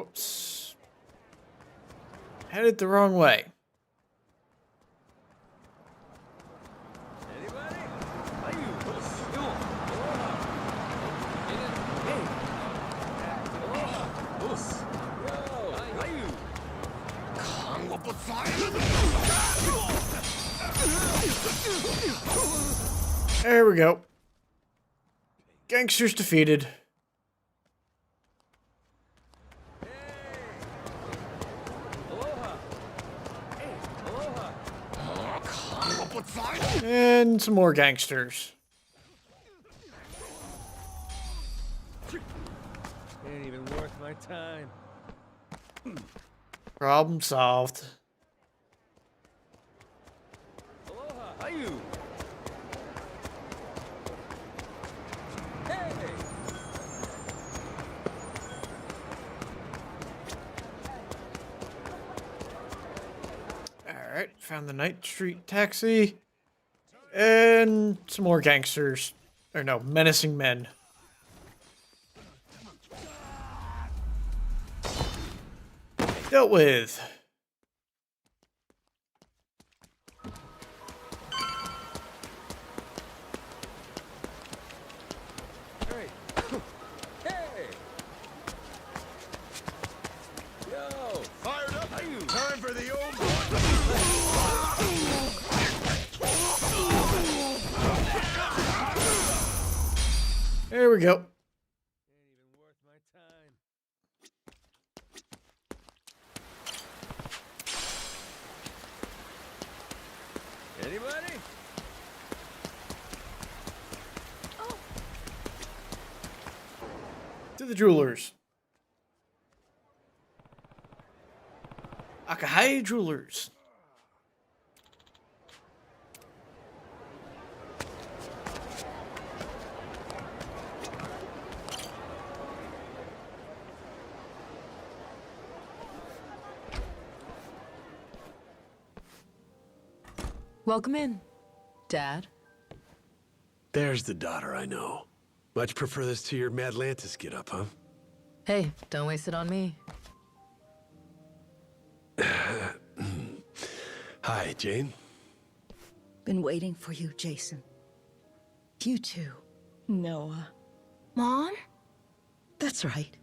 Whoops. Headed the wrong way. There we go. Gangsters defeated. And some more gangsters. Ain't even worth my time. Problem solved. Aloha, how you? Hey! Alright, found the Night Street taxi. And some more gangsters. Or no, menacing men. Dealt with. Hey! Hey! Yo! Fired up! How you? Time for the old There we go. Ain't even worth my time. Anybody? To the jewelers. Akahai Jewelers. Welcome in, Dad. There's the daughter I know. Much prefer this to your Madlantis get-up, huh? Hey, don't waste it on me. Hi, Jane. Been waiting for you, Jason. You too, Noah. Mom? That's right.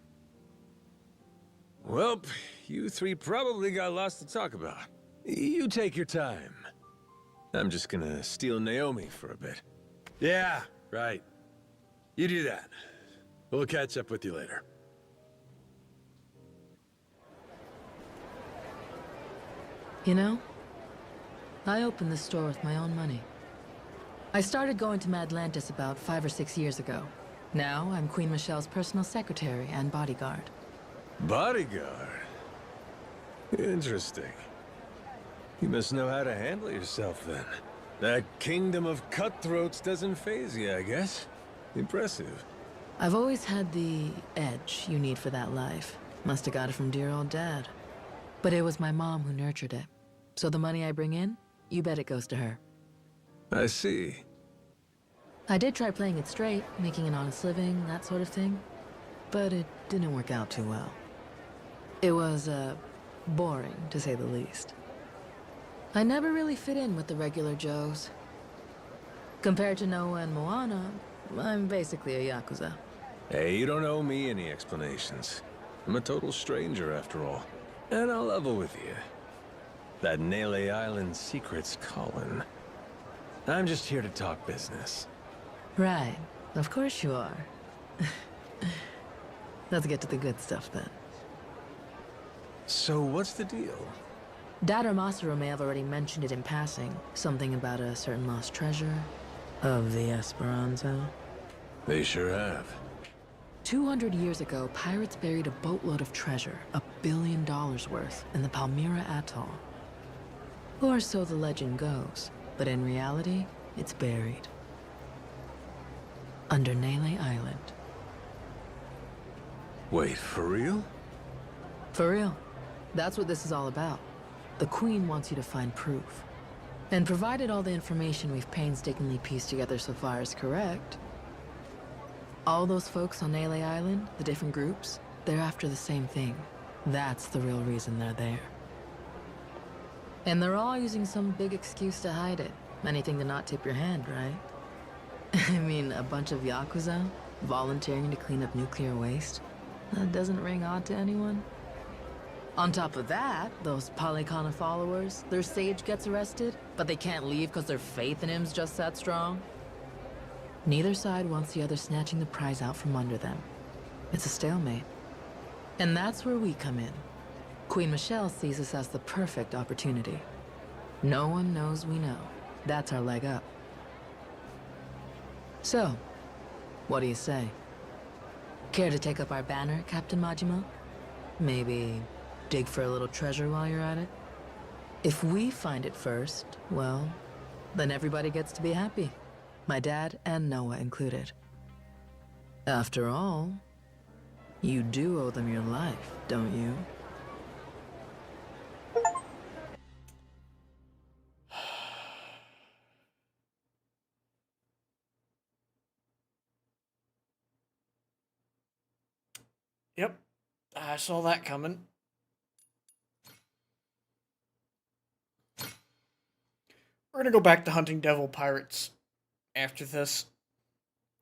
Well, you three probably got lots to talk about. You take your time. I'm just gonna steal Naomi for a bit. Yeah, right. You do that. We'll catch up with you later. You know, I opened this store with my own money. I started going to Madlantis about 5 or 6 years ago. Now, I'm Queen Michelle's personal secretary and bodyguard. Bodyguard? Interesting. You must know how to handle yourself, then. That kingdom of cutthroats doesn't faze you, I guess. Impressive. I've always had the edge you need for that life. Must have got it from dear old Dad. But it was my mom who nurtured it. So the money I bring in, you bet it goes to her. I see. I did try playing it straight, making an honest living, that sort of thing. But it didn't work out too well. It was, boring, to say the least. I never really fit in with the regular Joes. Compared to Noah and Moana, I'm basically a Yakuza. Hey, you don't owe me any explanations. I'm a total stranger, after all. And I'll level with you. That Nele Island secret's calling. I'm just here to talk business. Right. Of course you are. Let's get to the good stuff, then. So what's the deal? Dad or Masaru may have already mentioned it in passing. Something about a certain lost treasure of the Esperanza. They sure have. 200 years ago, pirates buried a boatload of treasure, $1 billion worth, in the Palmyra Atoll. Or so the legend goes, but in reality, it's buried. Under Nele Island. Wait, for real? For real. That's what this is all about. The Queen wants you to find proof. And provided all the information we've painstakingly pieced together so far is correct, all those folks on Nele Island, the different groups, they're after the same thing. That's the real reason they're there. And they're all using some big excuse to hide it. Anything to not tip your hand, right? I mean, a bunch of Yakuza volunteering to clean up nuclear waste? That doesn't ring odd to anyone. On top of that, those Polycana followers, their sage gets arrested, but they can't leave because their faith in him's just that strong. Neither side wants the other snatching the prize out from under them. It's a stalemate. And that's where we come in. Queen Michelle sees us as the perfect opportunity. No one knows we know. That's our leg up. So, what do you say? Care to take up our banner, Captain Majima? Maybe dig for a little treasure while you're at it? If we find it first, well, then everybody gets to be happy. My dad and Noah included. After all, you do owe them your life, don't you? Yep, I saw that coming. We're gonna go back to hunting devil pirates after this.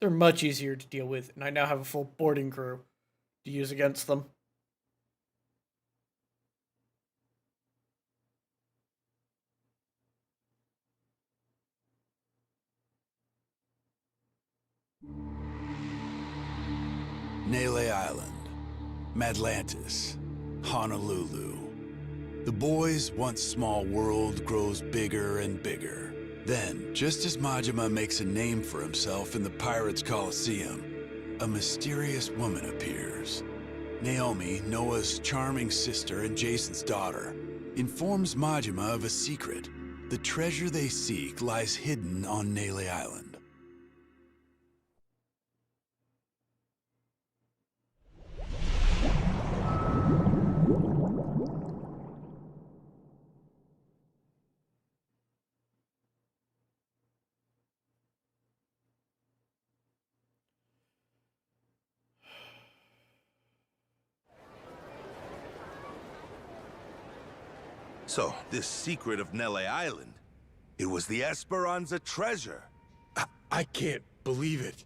They're much easier to deal with, and I now have a full boarding crew to use against them. Nele Island, Madlantis, Honolulu. The boy's once small world grows bigger and bigger. Then, just as Majima makes a name for himself in the Pirates' Coliseum, a mysterious woman appears. Naomi, Noah's charming sister and Jason's daughter, informs Majima of a secret. The treasure they seek lies hidden on Nele Island. So, this secret of Nele Island, it was the Esperanza treasure. I can't believe it.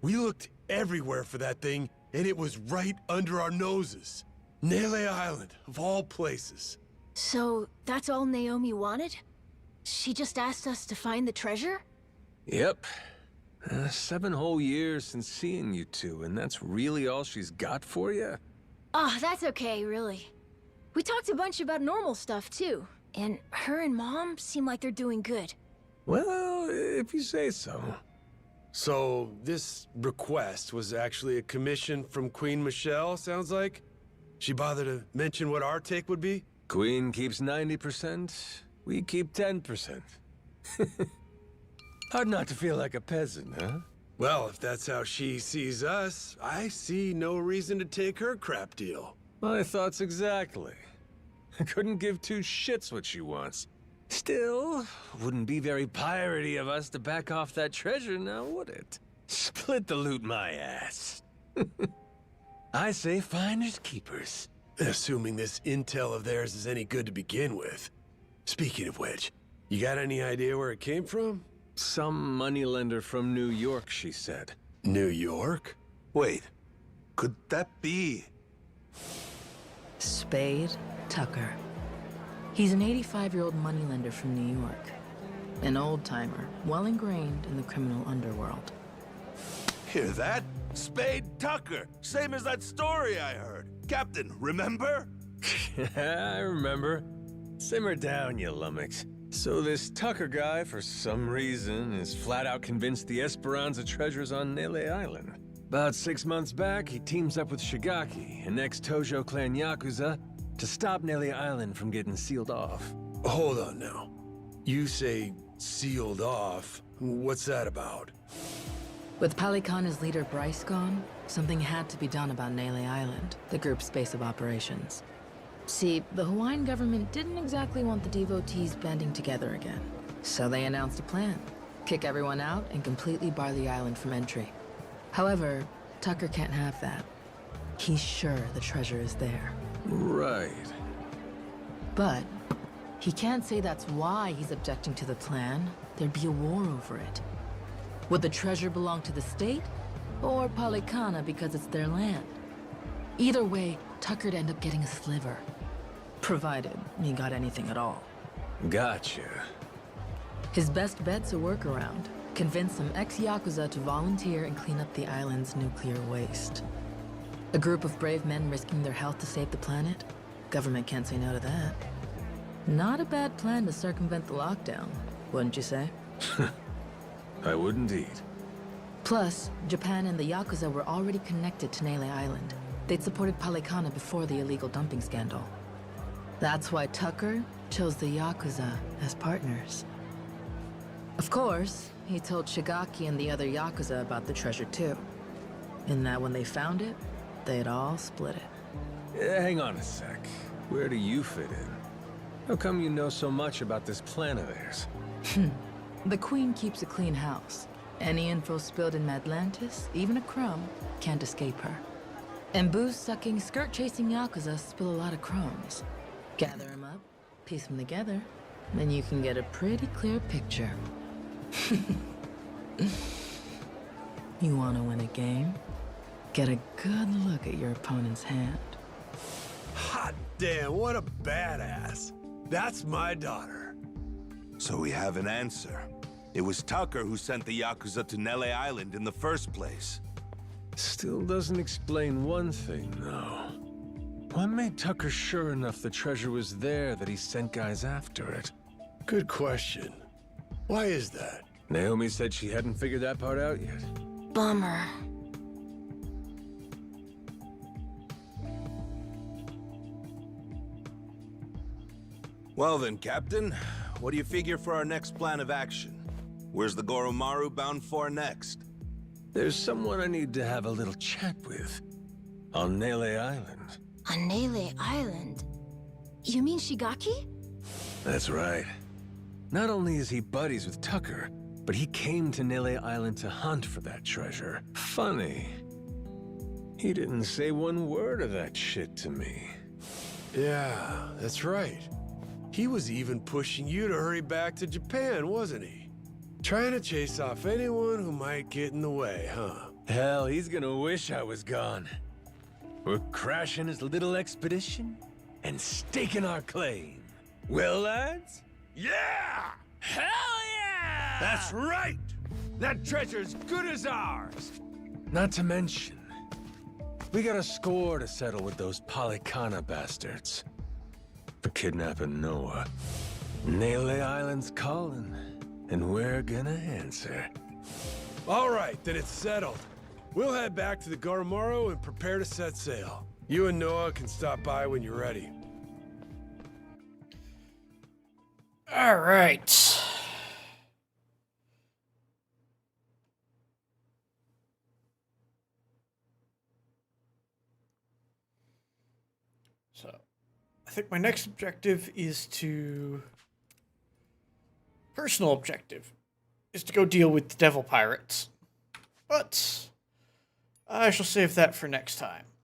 We looked everywhere for that thing, and it was right under our noses. Nele Island, of all places. So, that's all Naomi wanted? She just asked us to find the treasure? Yep. 7 whole years since seeing you two, and that's really all she's got for you? Oh, that's okay, really. We talked a bunch about normal stuff, too. And her and Mom seem like they're doing good. Well, if you say so. So, this request was actually a commission from Queen Michelle, sounds like? She bothered to mention what our take would be? Queen keeps 90%, we keep 10%. Hard not to feel like a peasant, huh? Well, if that's how she sees us, I see no reason to take her crap deal. My thoughts exactly. I couldn't give 2 shits what she wants. Still, wouldn't be very piratey of us to back off that treasure now, would it? Split the loot my ass. I say finders keepers. Assuming this intel of theirs is any good to begin with. Speaking of which, you got any idea where it came from? Some moneylender from New York, she said. New York? Wait, could that be? Spade Tucker. He's an 85-year-old moneylender from New York. An old-timer, well ingrained in the criminal underworld. Hear that? Spade Tucker, same as that story I heard. Captain, remember? I remember. Simmer down, you lummox. So this Tucker guy, for some reason, is flat out convinced the Esperanza treasure's on Nele Island. About 6 months back, he teams up with Shigaki, an ex-Tojo clan Yakuza, to stop Nele Island from getting sealed off. Hold on now. You say sealed off. What's that about? With Palikana's leader Bryce gone, something had to be done about Nele Island, the group's base of operations. See, the Hawaiian government didn't exactly want the devotees banding together again. So they announced a plan. Kick everyone out and completely bar the island from entry. However, Tucker can't have that. He's sure the treasure is there. Right. But he can't say that's why he's objecting to the plan. There'd be a war over it. Would the treasure belong to the state, or Polycana because it's their land? Either way, Tucker'd end up getting a sliver. Provided he got anything at all. Gotcha. His best bet's a workaround. Convince some ex-Yakuza to volunteer and clean up the island's nuclear waste. A group of brave men risking their health to save the planet? Government can't say no to that. Not a bad plan to circumvent the lockdown, wouldn't you say? I would indeed. Plus, Japan and the Yakuza were already connected to Nele Island. They'd supported Polycana before the illegal dumping scandal. That's why Tucker chose the Yakuza as partners. Of course, he told Shigaki and the other Yakuza about the treasure too. And that when they found it, they'd all split it. Hang on a sec. Where do you fit in? How come you know so much about this plan of theirs? The Queen keeps a clean house. Any info spilled in Madlantis, even a crumb, can't escape her. And booze-sucking, skirt-chasing Yakuza spill a lot of crumbs. Gather them up, piece them together, then you can get a pretty clear picture. You want to win a game? Get a good look at your opponent's hand. Hot damn, what a badass. That's my daughter. So we have an answer. It was Tucker who sent the Yakuza to Nele Island in the first place. Still doesn't explain one thing, though. What made Tucker sure enough the treasure was there that he sent guys after it? Good question. Why is that? Naomi said she hadn't figured that part out yet. Bummer. Well then, Captain, what do you figure for our next plan of action? Where's the Goromaru bound for next? There's someone I need to have a little chat with. On Nele Island. On Nele Island? You mean Shigaki? That's right. Not only is he buddies with Tucker, but he came to Nele Island to hunt for that treasure. Funny. He didn't say one word of that shit to me. Yeah, that's right. He was even pushing you to hurry back to Japan, wasn't he? Trying to chase off anyone who might get in the way, huh? Hell, he's gonna wish I was gone. We're crashing his little expedition and staking our claim. Well, lads? Yeah! Hell yeah! That's right! That treasure's good as ours! Not to mention, we got a score to settle with those Polycana bastards. For kidnapping Noah. Nele Island's calling, and we're gonna answer. All right, then it's settled. We'll head back to the Goromaru and prepare to set sail. You and Noah can stop by when you're ready. All right. So, I think my next objective is to... Personal objective is to go deal with the devil pirates. But I shall save that for next time.